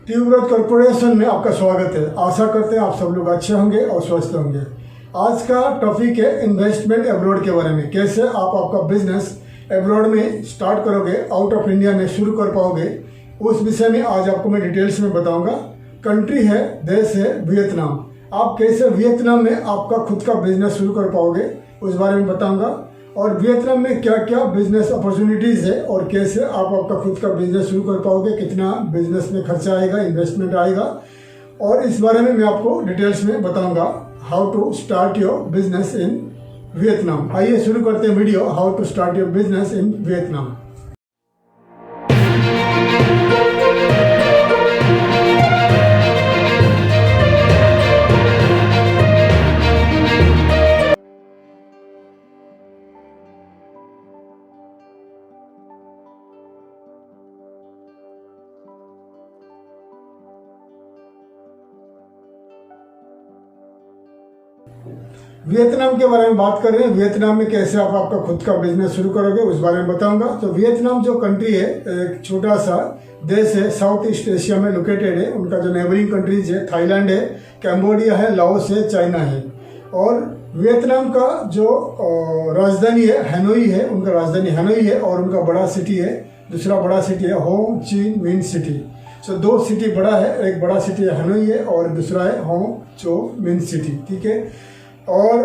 Tuberose corporation में आपका स्वागत है। आशा करते हैं आप सब लोग अच्छे होंगे और स्वस्थ होंगे। आज का टॉपिक है इन्वेस्टमेंट एब्रॉड के बारे में। कैसे आप आपका बिजनेस एब्रॉड में स्टार्ट करोगे, आउट ऑफ इंडिया में शुरू कर पाओगे, उस विषय में आज आपको मैं डिटेल्स में बताऊंगा। कंट्री है, देश है वियतनाम। आप कैसे वियतनाम में आपका खुद का बिजनेस शुरू कर पाओगे उस बारे में बताऊंगा। और वियतनाम में क्या क्या बिजनेस अपॉर्चुनिटीज़ है और कैसे आप आपका खुद का बिजनेस शुरू कर पाओगे, कितना बिजनेस में खर्चा आएगा, इन्वेस्टमेंट आएगा, और इस बारे में मैं आपको डिटेल्स में बताऊंगा। How to start your business in Vietnam. आइए शुरू करते हैं video, how to start your business in Vietnam. Vietnam के बारे में बात कर रहे हैं। वियतनाम में कैसे आप आपका खुद का बिजनेस शुरू करोगे उस बारे में बताऊंगा। तो वियतनाम जो कंट्री है, एक छोटा सा देश है, साउथ ईस्ट एशिया में लोकेटेड है। उनका जो नेबरिंग कंट्रीज है, थाईलैंड है, कैम्बोडिया है, लाओस है, चाइना है। और वियतनाम का जो राजधानी है हैनोई है, उनका राजधानी हैनोई है। और उनका बड़ा सिटी है, दूसरा बड़ा सिटी है हो ची मिन सिटी। सो दो सिटी बड़ा है, एक बड़ा सिटी हैनोई है और दूसरा है हो चो मिन सिटी। ठीक है। और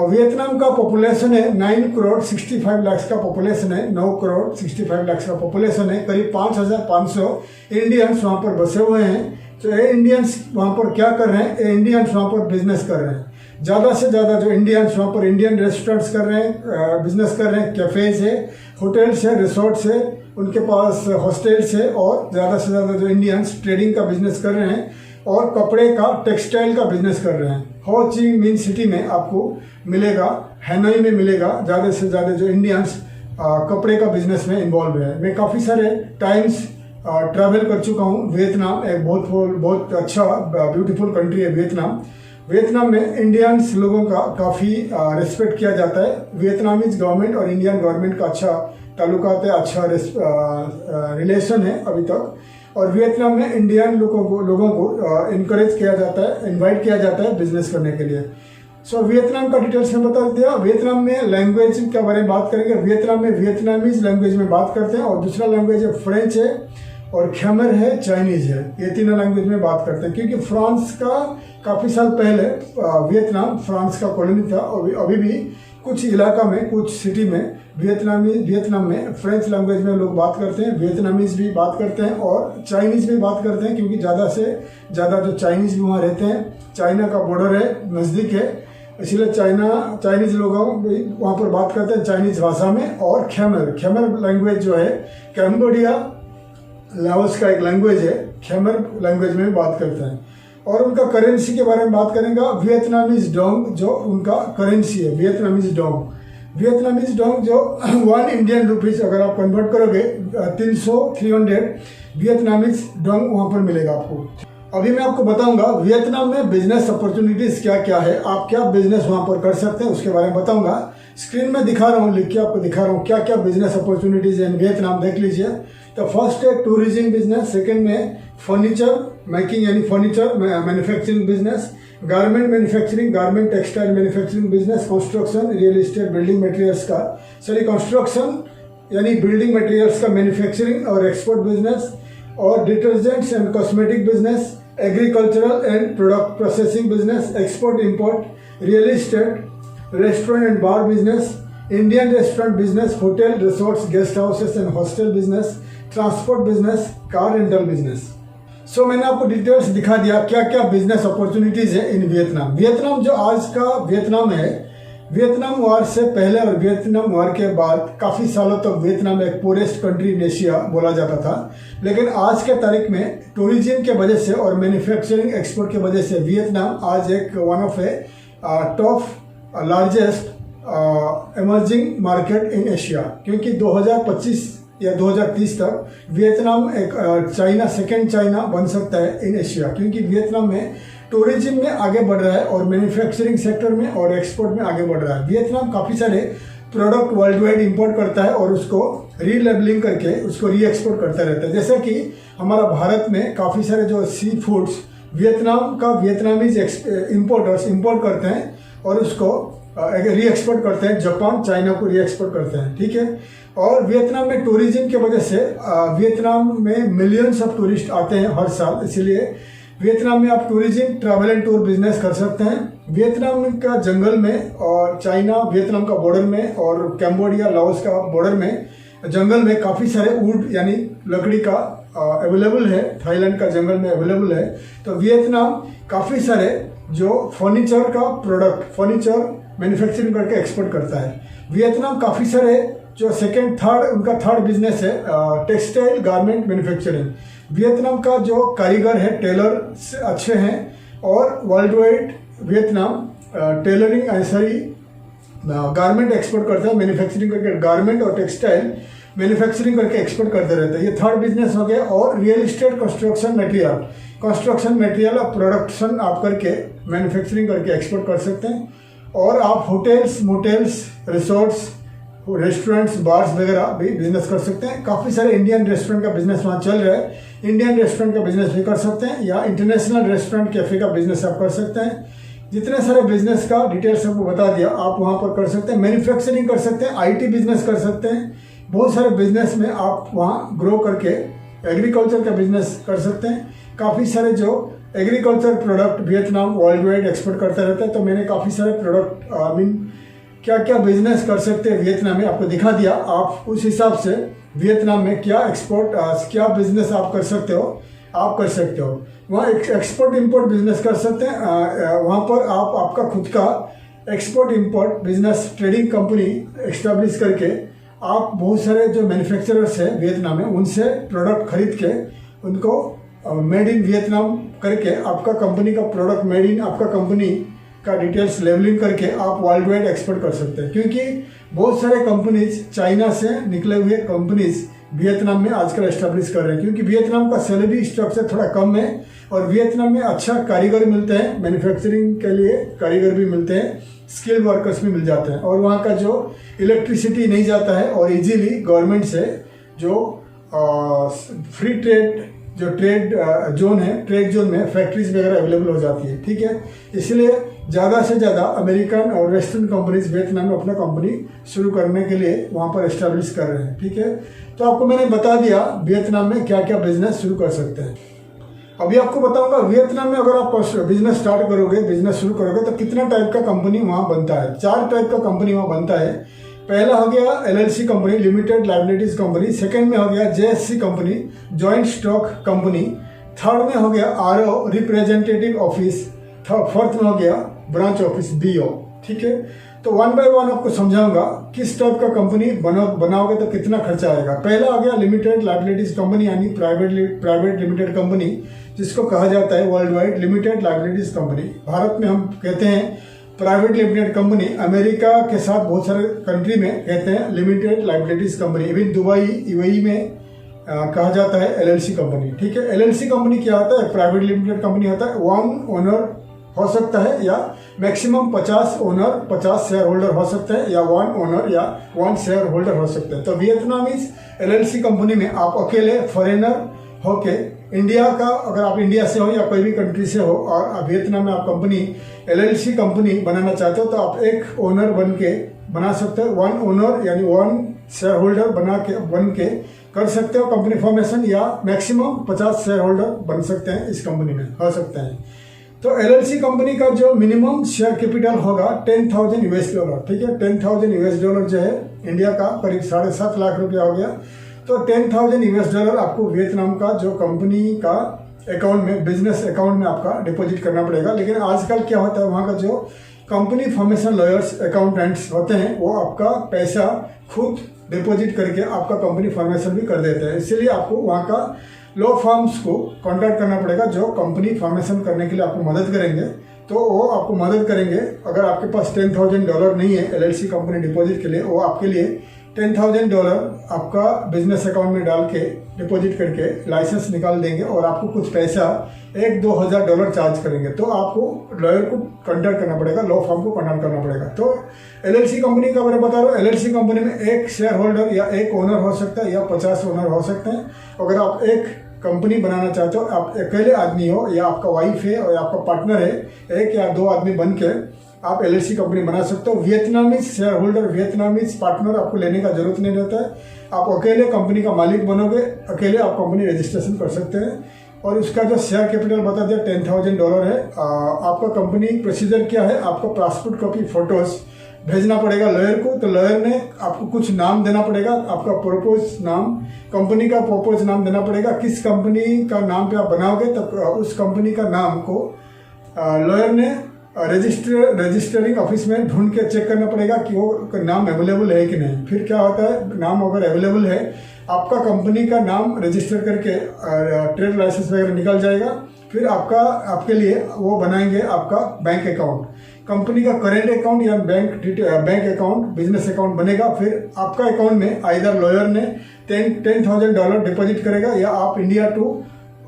वियतनाम का पॉपुलेशन है 9 करोड़ 65 लाख का पॉपुलेशन है। 9 करोड़ 65 लाख का पॉपुलेशन है। करीब 5,500 इंडियंस वहाँ पर बसे हुए हैं। तो ये इंडियंस वहाँ पर क्या कर रहे हैं? ये इंडियंस वहाँ पर बिजनेस कर रहे हैं। ज़्यादा से ज़्यादा जो इंडियंस वहाँ पर इंडियन रेस्टोरेंट्स कर रहे हैं, बिजनेस कर रहे हैं, कैफ़ेज है, होटल्स है, रिसोर्ट्स है, उनके पास हॉस्टल्स है। और ज़्यादा से ज़्यादा जो इंडियंस ट्रेडिंग का बिजनेस कर रहे हैं और कपड़े का, टेक्सटाइल का बिजनेस कर रहे हैं। हो ची मिन सिटी में आपको मिलेगा, हैनोई में मिलेगा। ज़्यादा से ज़्यादा जो इंडियंस कपड़े का बिजनेस में इन्वॉल्व है। मैं काफ़ी सारे टाइम्स ट्रैवल कर चुका हूँ। वियतनाम एक बहुत अच्छा ब्यूटीफुल कंट्री है वियतनाम। वियतनाम में इंडियंस लोगों का काफ़ी रिस्पेक्ट किया जाता है। वियतनामीज गवर्नमेंट और इंडियन गवर्नमेंट का अच्छा ताल्लुकात है, अच्छा रिलेशन है अभी तक। और वियतनाम में इंडियन लोगों को इनकरेज किया जाता है, इनवाइट किया जाता है बिजनेस करने के लिए। सो वियतनाम का डिटेल्स में बता दिया। वियतनाम में लैंग्वेज के बारे में बात करेंगे। वियतनाम में वियतनामीज लैंग्वेज में बात करते हैं और दूसरा लैंग्वेज है फ्रेंच है और खैमर है, चाइनीज़ है। ये तीनों लैंग्वेज में बात करते हैं क्योंकि फ्रांस का काफ़ी साल पहले वियतनाम फ्रांस का कॉलोनी था। और अभी भी कुछ इलाका में, कुछ सिटी में वियतनाम में फ्रेंच लैंग्वेज में लोग बात करते हैं। वियतनामीज़ भी बात करते हैं और चाइनीज़ भी बात करते हैं क्योंकि ज़्यादा से ज़्यादा जो चाइनीज़ भी वहाँ रहते हैं। चाइना का बॉर्डर है, नज़दीक है, इसीलिए चाइनीज़ लोग वहाँ पर बात करते हैं चाइनीज़ भाषा में। और खैमर लैंग्वेज जो है, कैम्बोडिया लाओस का एक लैंग्वेज है, खैमर लैंग्वेज में भी बात करते हैं। और उनका करेंसी के बारे में बात करेंगे। वियतनामीज डोंग जो उनका करेंसी है, वियतनामीज डोंग जो 1 इंडियन रुपीज़ अगर आप कन्वर्ट करोगे 300 वियतनामीज डोंग वहाँ पर मिलेगा आपको। अभी मैं आपको बताऊंगा वियतनाम में बिजनेस अपॉर्चुनिटीज़ क्या क्या है, आप क्या बिजनेस वहाँ पर कर सकते हैं उसके बारे में बताऊंगा। स्क्रीन में दिखा रहा हूँ, लिख के आपको दिखा रहा हूँ क्या क्या बिजनेस अपॉर्चुनिटीज़ है इन वियतनाम, देख लीजिए। तो फर्स्ट है टूरिज्म बिजनेस, सेकंड में फर्नीचर मेकिंग यानी furniture manufacturing business, garment manufacturing, garment textile manufacturing business, construction, real estate, building materials का कंस्ट्रक्शन यानी बिल्डिंग मटेरियल्स का मैन्युफैक्चरिंग और एक्सपोर्ट बिजनेस, और detergents and cosmetic business, agricultural and product processing business, export import, real estate, restaurant and bar business, Indian restaurant business, hotel resorts, guest houses and hostel business, transport business, car rental business. So मैंने आपको details दिखा दिया क्या क्या business opportunities है इन Vietnam. Vietnam जो आज का वियतनाम है, वियतनाम वार से पहले और वियतनाम वार के बाद काफ़ी सालों तक वियतनाम एक पोरेस्ट कंट्री इन एशिया बोला जाता था। लेकिन आज के तारीख में टूरिज्म के वजह से और मैन्युफैक्चरिंग एक्सपोर्ट के वजह से वियतनाम आज एक one of A top largest emerging market in Asia. क्योंकि 2025 या 2030 तक वियतनाम एक सेकेंड चाइना बन सकता है इन एशिया। क्योंकि वियतनाम में टूरिज्म में आगे बढ़ रहा है और मैन्युफैक्चरिंग सेक्टर में और एक्सपोर्ट में आगे बढ़ रहा है। वियतनाम काफ़ी सारे प्रोडक्ट वर्ल्ड वाइड इम्पोर्ट करता है और उसको रीलेबलिंग करके उसको री एक्सपोर्ट करता रहता है। जैसे कि हमारा भारत में काफ़ी सारे जो सी फूड्स वियतनाम का वियतनामीज इम्पोर्टर्स इंपोर्ट करते हैं और उसको री एक्सपोर्ट करते हैं, जापान चाइना को री एक्सपोर्ट करते हैं, ठीक है। और वियतनाम में टूरिज्म की वजह से वियतनाम में मिलियंस ऑफ टूरिस्ट आते हैं हर साल, इसीलिए वियतनाम में आप tourism travel and tour business कर सकते हैं। वियतनाम का जंगल में और चाइना वियतनाम का बॉर्डर में और कैम्बोडिया लाओस का बॉर्डर में जंगल में काफ़ी सारे वुड यानी लकड़ी का अवेलेबल है, थाईलैंड का जंगल में अवेलेबल है। तो वियतनाम काफ़ी सारे जो फर्नीचर का प्रोडक्ट फर्नीचर मैन्युफैक्चरिंग करके एक्सपोर्ट करता है। वियतनाम काफ़ी सारे जो उनका थर्ड बिजनेस है टेक्सटाइल गारमेंट मैन्युफैक्चरिंग। वियतनाम का जो कारीगर है टेलर से अच्छे हैं और वर्ल्ड वाइड वियतनाम टेलरिंग ऐसी गारमेंट एक्सपोर्ट करता है, मैन्युफैक्चरिंग करके गारमेंट और टेक्सटाइल मैन्युफैक्चरिंग करके एक्सपोर्ट करते रहता है। ये थर्ड बिजनेस हो गया। और real estate construction material production आप करके मैन्युफैक्चरिंग करके एक्सपोर्ट कर सकते हैं। और आप hotels motels resorts restaurants bars वगैरह भी बिजनेस कर सकते हैं। काफ़ी सारे इंडियन रेस्टोरेंट का बिजनेस वहाँ चल रहा है, इंडियन रेस्टोरेंट का बिजनेस भी कर सकते हैं या इंटरनेशनल रेस्टोरेंट कैफे का बिजनेस आप कर सकते हैं। जितने सारे बिजनेस का डिटेल्स आपको बता दिया, आप वहाँ पर कर सकते हैं। मैन्युफैक्चरिंग कर सकते हैं, IT बिजनेस कर सकते हैं, बहुत सारे बिजनेस में आप वहाँ ग्रो करके एग्रीकल्चर का बिजनेस कर सकते हैं। काफ़ी सारे जो agriculture product Vietnam world wide export करता रहता है। तो मैंने काफ़ी सारे प्रोडक्ट क्या क्या बिजनेस कर सकते हैं वियतनाम में आपको दिखा दिया। आप उस हिसाब से वियतनाम में क्या क्या बिजनेस आप कर सकते हो वहाँ एक्सपोर्ट इंपोर्ट बिजनेस कर सकते हैं। वहाँ पर आप आपका खुद का export import business trading company establish करके आप बहुत सारे जो मैन्युफैक्चरर्स हैं वियतनाम में उनसे प्रोडक्ट खरीद के उनको मेड इन वियतनाम करके आपका कंपनी का प्रोडक्ट मेड इन आपका कंपनी का डिटेल्स लेबलिंग करके आप वर्ल्ड वाइड एक्सपोर्ट कर सकते हैं। क्योंकि बहुत सारे कंपनीज चाइना से निकले हुए कंपनीज वियतनाम में आजकल एस्टेब्लिश कर रहे हैं, क्योंकि वियतनाम का सैलरी स्ट्रक्चर थोड़ा कम है और वियतनाम में अच्छा कारीगर मिलते हैं, मैन्युफैक्चरिंग के लिए कारीगर भी मिलते हैं, स्किल वर्कर्स भी मिल जाते हैं। और वहाँ का जो इलेक्ट्रिसिटी नहीं जाता है और इजीली गवर्नमेंट से जो फ्री ट्रेड जो ट्रेड जोन है, ट्रेड जोन में फैक्ट्रीज वगैरह अवेलेबल हो जाती है, ठीक है। इसलिए ज़्यादा से ज़्यादा अमेरिकन और वेस्टर्न कंपनीज वियतनाम में अपना कंपनी शुरू करने के लिए वहाँ पर एस्टेब्लिश कर रहे हैं, ठीक है। तो आपको मैंने बता दिया वियतनाम में क्या क्या बिजनेस शुरू कर सकते हैं। अभी आपको बताऊंगा वियतनाम में अगर आप बिजनेस स्टार्ट करोगे, बिजनेस शुरू करोगे तो कितना टाइप का कंपनी वहाँ बनता है। 4 टाइप का कंपनी वहाँ बनता है। पहला हो गया LLC company, limited liabilities company. Second में हो गया JSC company, joint stock company. Third में हो गया RO रिप्रेजेंटेटिव ऑफिस। फोर्थ में हो गया ब्रांच ऑफिस BO, ठीक है। तो 1 बाय 1 आपको समझाऊंगा किस टाइप का कंपनी बनाओगे तो कितना खर्चा आएगा। पहला आ गया लिमिटेड लाइबिलिटीज कंपनी यानी प्राइवेट लिमिटेड कंपनी, जिसको कहा जाता है world wide limited liabilities company. Bharat में हम कहते हैं प्राइवेट लिमिटेड कंपनी, अमेरिका के साथ बहुत सारे कंट्री में कहते हैं limited liabilities company. Even Dubai UAE में कहा जाता है LLC कंपनी, ठीक है। LLC कंपनी क्या होता है, प्राइवेट लिमिटेड कंपनी होता है। 1 ओनर हो सकता है या मैक्सिमम 50 ओनर 50 शेयर होल्डर हो सकते हैं या 1 ओनर या 1 शेयर होल्डर हो सकते हैं। तो वियतनामीज LLC कंपनी में आप अकेले फॉरेनर होके इंडिया का, अगर आप इंडिया से हो या कोई भी कंट्री से हो और वियतनाम में आप कंपनी LLC कंपनी बनाना चाहते हो तो आप एक ओनर बना सकते हो। 1 ओनर यानी 1 शेयर होल्डर बन के कर सकते हो कंपनी फॉर्मेशन, या मैक्सिमम 50 शेयर होल्डर बन सकते हैं इस कंपनी में हो सकते हैं। तो LLC कंपनी का जो मिनिमम शेयर कैपिटल होगा $10,000, ठीक है। $10,000 जो है इंडिया का करीब 7.5 लाख रुपया हो गया। तो $10,000 आपको वियतनाम का जो कंपनी का अकाउंट में, बिजनेस अकाउंट में आपका डिपॉजिट करना पड़ेगा। लेकिन आजकल क्या होता है, वहाँ का जो कंपनी फॉर्मेशन लॉयर्स अकाउंटेंट्स होते हैं वो आपका पैसा खुद डिपॉजिट करके आपका कंपनी फॉर्मेशन भी कर देते हैं। इसलिए आपको वहाँ का लॉ फर्म्स को कॉन्टैक्ट करना पड़ेगा जो कंपनी फॉर्मेशन करने के लिए आपको मदद करेंगे। तो वो आपको मदद करेंगे। अगर आपके पास $10,000 नहीं है LLC कंपनी डिपॉजिट के लिए, वो आपके लिए $10,000 आपका बिजनेस अकाउंट में डाल के डिपॉजिट करके लाइसेंस निकाल देंगे और आपको कुछ पैसा $1-2 हज़ार चार्ज करेंगे। तो आपको लॉयर को कंटैक्ट करना पड़ेगा, लॉ फर्म को कंटैक्ट करना पड़ेगा। तो LLC कंपनी का मैं बता रहा हूँ, LLC कंपनी में एक शेयर होल्डर या एक ओनर हो सकता है या 50 ओनर हो सकते हैं। अगर आप एक कंपनी बनाना चाहते हो, आप अकेले आदमी हो या आपका वाइफ है और आपका पार्टनर है, 1 या 2 आदमी बन के आप LLC कंपनी बना सकते हो। Vietnamese share holder, Vietnamese partner आपको लेने का जरूरत नहीं रहता है। आप अकेले कंपनी का मालिक बनोगे, अकेले आप कंपनी रजिस्ट्रेशन कर सकते हैं। और उसका जो शेयर कैपिटल बता दिया $10,000 है। आपका कंपनी प्रोसीजर क्या है, आपको पासपोर्ट कॉपी फोटोज भेजना पड़ेगा लॉयर को। तो लॉयर ने आपको कुछ नाम देना पड़ेगा, आपका प्रपोज नाम, कंपनी का प्रपोज नाम देना पड़ेगा। किस कंपनी का नाम पे आप बनाओगे तो उस कंपनी का नाम को लॉयर ने रजिस्टरिंग ऑफिस में ढूंढ के चेक करना पड़ेगा कि वो नाम अवेलेबल है कि नहीं। फिर क्या होता है, नाम अगर अवेलेबल है, आपका कंपनी का नाम रजिस्टर करके ट्रेड लाइसेंस वगैरह निकल जाएगा। फिर आपके लिए वो बनाएंगे आपका बैंक अकाउंट, कंपनी का करेंट अकाउंट या बैंक अकाउंट, बिजनेस अकाउंट बनेगा। फिर आपका अकाउंट में आइदर लॉयर ने $10,000 डिपॉजिट करेगा या आप इंडिया टू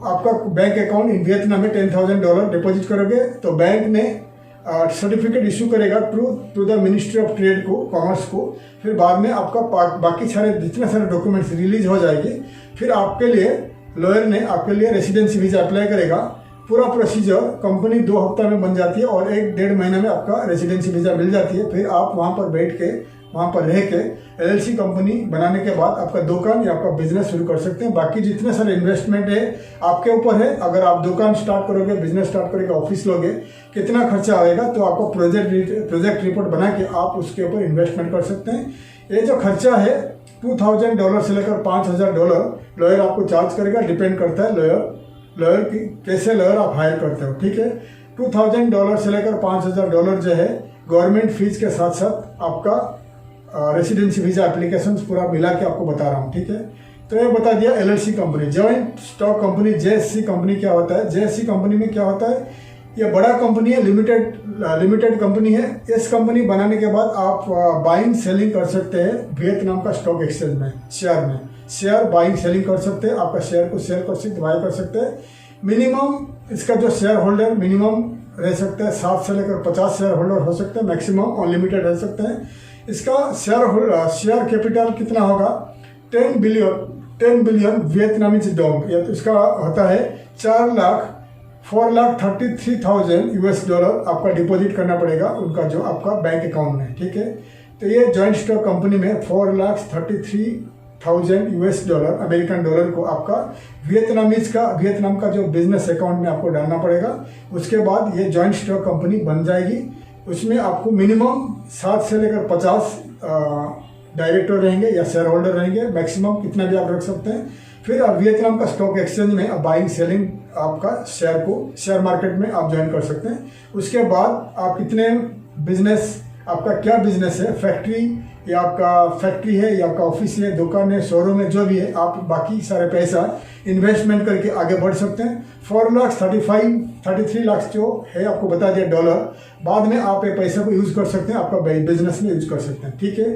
आपका बैंक अकाउंट इन वियतनाम में $10,000 डिपॉजिट करोगे तो बैंक ने सर्टिफिकेट इशू करेगा to the ministry of trade को, कॉमर्स को। फिर बाद में आपका बाकी सारे जितने सारे डॉक्यूमेंट्स रिलीज हो जाएगी। फिर आपके लिए लॉयर ने आपके लिए रेसिडेंसी वीजा अप्लाई करेगा। पूरा प्रोसीजर कंपनी 2 हफ्ता में बन जाती है और 1-1.5 महीना में आपका रेसिडेंसी वीजा मिल जाती है। फिर आप वहाँ पर बैठ के, वहाँ पर रह के LLC कंपनी बनाने के बाद आपका दुकान या आपका बिजनेस शुरू कर सकते हैं। बाकी जितने सारे इन्वेस्टमेंट है आपके ऊपर है। अगर आप दुकान स्टार्ट करोगे, बिजनेस स्टार्ट करोगे, ऑफिस लोगे, कितना खर्चा आएगा तो आपको प्रोजेक्ट रिपोर्ट बना के आप उसके ऊपर इन्वेस्टमेंट कर सकते हैं। ये जो खर्चा है $2,000 से लेकर $5,000 लॉयर आपको चार्ज करेगा। डिपेंड करता है लॉयर की कैसे लॉयर आप हायर करते हो, ठीक है। $2,000 से लेकर $5,000 जो है गवर्नमेंट फीस के साथ साथ आपका रेसिडेंसी वीजा एप्लीकेशन पूरा मिला के आपको बता रहा हूँ, ठीक है। तो ये बता दिया LLC company. Joint stock company JSC company क्या होता है, JSC कंपनी में क्या होता है, ये बड़ा कंपनी है, लिमिटेड कंपनी है। इस कंपनी बनाने के बाद आप बाइंग सेलिंग कर सकते हैं वियतनाम का स्टॉक एक्सचेंज में, शेयर बाइंग सेलिंग कर सकते हैं। आपका शेयर को सेल कर सकते, बाय कर सकते हैं। मिनिमम इसका जो शेयर होल्डर मिनिमम रह सकता है 7 से लेकर 50 शेयर होल्डर हो सकते हैं, मैक्सिमम अनलिमिटेड रह सकते हैं। इसका शेयर कैपिटल कितना होगा, 10 बिलियन वियतनामीज डोंग। या तो इसका होता है $4,33,000 आपका डिपॉजिट करना पड़ेगा उनका जो आपका बैंक अकाउंट में, ठीक है। तो ये जॉइंट स्टॉक कंपनी में $4,33,000 अमेरिकन डॉलर को आपका वियतनाम का जो बिजनेस अकाउंट में आपको डालना पड़ेगा। उसके बाद ये जॉइंट स्टॉक कंपनी बन जाएगी। उसमें आपको मिनिमम 7 से लेकर 50 डायरेक्टर रहेंगे या शेयर होल्डर रहेंगे, मैक्सिमम कितना भी आप रख सकते हैं। फिर वियतनाम का स्टॉक एक्सचेंज में बाइंग सेलिंग आपका शेयर मार्केट में आप ज्वाइन कर सकते हैं। उसके बाद आप कितने बिजनेस, आपका क्या बिजनेस है, फैक्ट्री या आपका ऑफिस है, दुकान है, शोरूम है, जो भी है, आप बाकी सारे पैसा इन्वेस्टमेंट करके आगे बढ़ सकते हैं। 4,33 लाख जो है आपको बता दिया डॉलर, बाद में आप ये पैसा को यूज कर सकते हैं, आपका बिजनेस में यूज कर सकते हैं, ठीक है।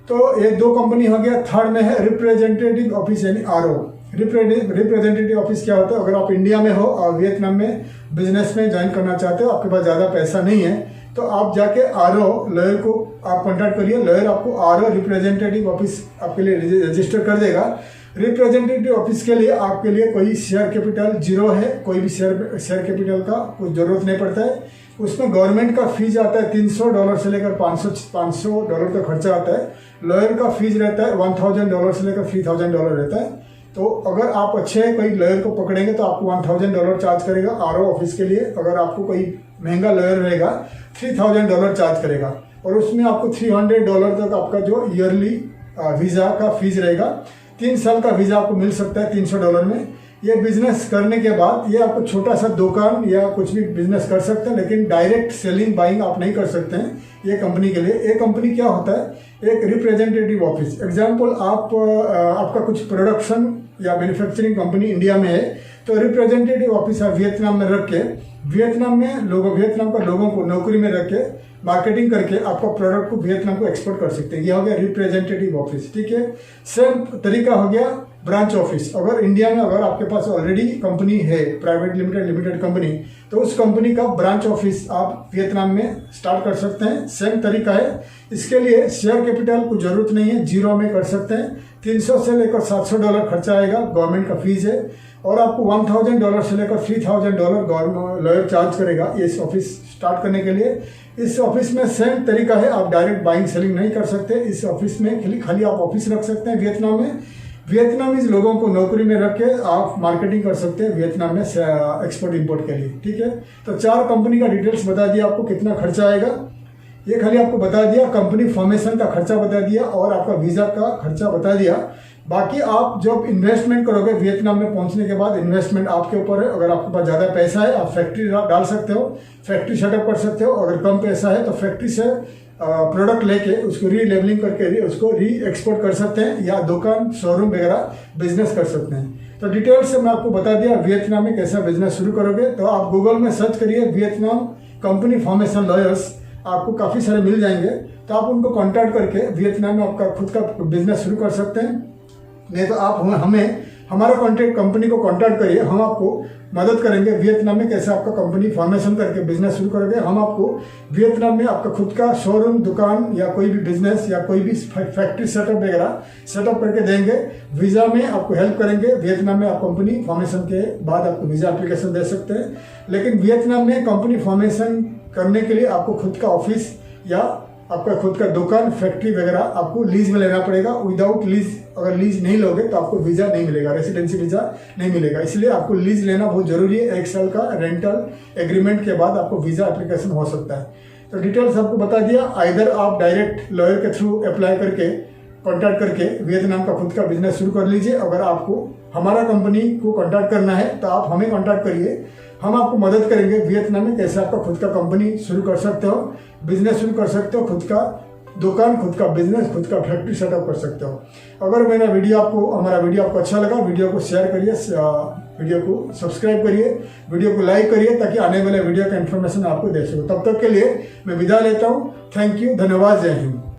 तो ये 2 कंपनी हो गया। थर्ड में है रिप्रेजेंटेटिव ऑफिस यानी RO। रिप्रेजेंटेटिव ऑफिस क्या होता है, अगर आप इंडिया में हो और वियतनाम में बिजनेस में ज्वाइन करना चाहते हो, आपके पास ज़्यादा पैसा नहीं है, तो आप जाके RO लॉयर को आप कॉन्टैक्ट करिए। लॉयर आपको RO रिप्रेजेंटेटिव ऑफिस आपके लिए रजिस्टर कर देगा। रिप्रेजेंटेटिव ऑफिस के लिए आपके लिए कोई शेयर कैपिटल 0 है, कोई भी शेयर कैपिटल का कुछ जरूरत नहीं पड़ता है। उसमें गवर्नमेंट का फीस आता है $300 से लेकर $500 का खर्चा आता है। लॉयर का फीस रहता है $1,000 से लेकर $3,000 रहता है। तो अगर आप अच्छे कोई लॉयर को पकड़ेंगे तो आपको $1,000 चार्ज करेगा RO ऑफिस के लिए। अगर आपको कोई महंगा लॉयर रहेगा $3,000 चार्ज करेगा, और उसमें आपको $300 तक आपका जो ईयरली वीज़ा का फीस रहेगा। 3 साल का वीज़ा आपको मिल सकता है $300 में। ये बिजनेस करने के बाद ये आपको छोटा सा दुकान या कुछ भी बिजनेस कर सकते हैं, लेकिन डायरेक्ट सेलिंग बाइंग आप नहीं कर सकते हैं ये कंपनी के लिए। ये कंपनी क्या होता है, एक रिप्रेजेंटेटिव ऑफिस। एग्जाम्पल, आपका कुछ प्रोडक्शन या मैन्युफैक्चरिंग कंपनी इंडिया में है, तो रिप्रेजेंटेटिव ऑफिस आप वियतनाम में रख के वियतनाम का लोगों को नौकरी में रख के मार्केटिंग करके आपका प्रोडक्ट को वियतनाम को एक्सपोर्ट कर सकते हैं। ये हो गया रिप्रेजेंटेटिव ऑफिस, ठीक है। सेम तरीका हो गया ब्रांच ऑफिस। अगर इंडिया में अगर आपके पास ऑलरेडी कंपनी है, प्राइवेट लिमिटेड कंपनी, तो उस कंपनी का ब्रांच ऑफिस आप वियतनाम में स्टार्ट कर सकते हैं। सेम तरीका है। इसके लिए शेयर कैपिटल की जरूरत नहीं है, जीरो में कर सकते हैं। 300 से लेकर $700 खर्चा आएगा, गवर्नमेंट का फीस है। और आपको $1000 से लेकर $3000 गवर्नमेंट लॉयर चार्ज करेगा इस ऑफिस स्टार्ट करने के लिए। इस ऑफिस में सेम तरीका है, आप डायरेक्ट बाइंग सेलिंग नहीं कर सकते। इस ऑफिस में खाली आप ऑफिस रख सकते हैं वियतनाम में। वियतनामीज लोगों को नौकरी में रख के आप मार्केटिंग कर सकते हैं वियतनाम में एक्सपोर्ट इंपोर्ट के लिए। ठीक है, तो 4 कंपनी का डिटेल्स बता दिया आपको, कितना खर्चा आएगा ये खाली आपको बता दिया। कंपनी फॉर्मेशन का खर्चा बता दिया और आपका वीज़ा का खर्चा बता दिया। बाकी आप जब इन्वेस्टमेंट करोगे वियतनाम में पहुंचने के बाद, इन्वेस्टमेंट आपके ऊपर है। अगर आपके पास ज़्यादा पैसा है आप फैक्ट्री डाल सकते हो, फैक्ट्री सेटअप कर सकते हो। अगर कम पैसा है तो फैक्ट्री से प्रोडक्ट लेके उसको रीलेबलिंग करके उसको री एक्सपोर्ट कर सकते हैं, या दुकान शोरूम वगैरह बिजनेस कर सकते हैं। तो डिटेल्स से मैं आपको बता दिया वियतनाम में कैसा बिजनेस शुरू करोगे। तो आप गूगल में सर्च करिए वियतनाम कंपनी फॉर्मेशन लॉयर्स, आपको काफ़ी सारे मिल जाएंगे। तो आप उनको कॉन्टैक्ट करके वियतनाम में आपका खुद का बिजनेस शुरू कर सकते हैं। नहीं तो आप हमारा कॉन्टैक्ट कंपनी को कॉन्टैक्ट करिए, हम आपको मदद करेंगे वियतनाम में कैसे आपका कंपनी फॉर्मेशन करके बिजनेस शुरू करोगे। हम आपको वियतनाम में आपका खुद का शोरूम, दुकान या कोई भी बिजनेस या कोई भी फैक्ट्री सेटअप वगैरह सेटअप करके देंगे। वीज़ा में आपको हेल्प करेंगे। वियतनाम में आप कंपनी फॉर्मेशन के बाद आपको वीज़ा एप्लीकेशन दे सकते हैं। लेकिन वियतनाम में कंपनी फॉर्मेशन करने के लिए आपको खुद का ऑफिस या आपका खुद का दुकान, फैक्ट्री वगैरह आपको लीज में लेना पड़ेगा। विदाउट लीज, अगर लीज नहीं लोगे तो आपको वीज़ा नहीं मिलेगा, रेसिडेंसी वीज़ा नहीं मिलेगा। इसलिए आपको लीज लेना बहुत जरूरी है। 1 साल का रेंटल एग्रीमेंट के बाद आपको वीज़ा एप्लीकेशन हो सकता है। तो डिटेल्स आपको बता दिया। आइदर आप डायरेक्ट लॉयर के थ्रू अप्लाई करके कॉन्टैक्ट करके वियतनाम का खुद का बिजनेस शुरू कर लीजिए। अगर आपको हमारा कंपनी को कॉन्टैक्ट करना है तो आप हमें कॉन्टैक्ट करिए, हम आपको मदद करेंगे वियतनाम में कैसे आपका खुद का कंपनी शुरू कर सकते हो, बिजनेस शुरू कर सकते हो, खुद का दुकान, खुद का बिजनेस, खुद का फैक्ट्री सेटअप कर सकते हो। अगर हमारा वीडियो आपको अच्छा लगा, वीडियो को शेयर करिए, वीडियो को सब्सक्राइब करिए, वीडियो को लाइक करिए, ताकि आने वाले वीडियो का इन्फॉर्मेशन आपको दे सकूँ। तब तक के लिए मैं विदा लेता हूँ। थैंक यू, धन्यवाद, जय हिंद।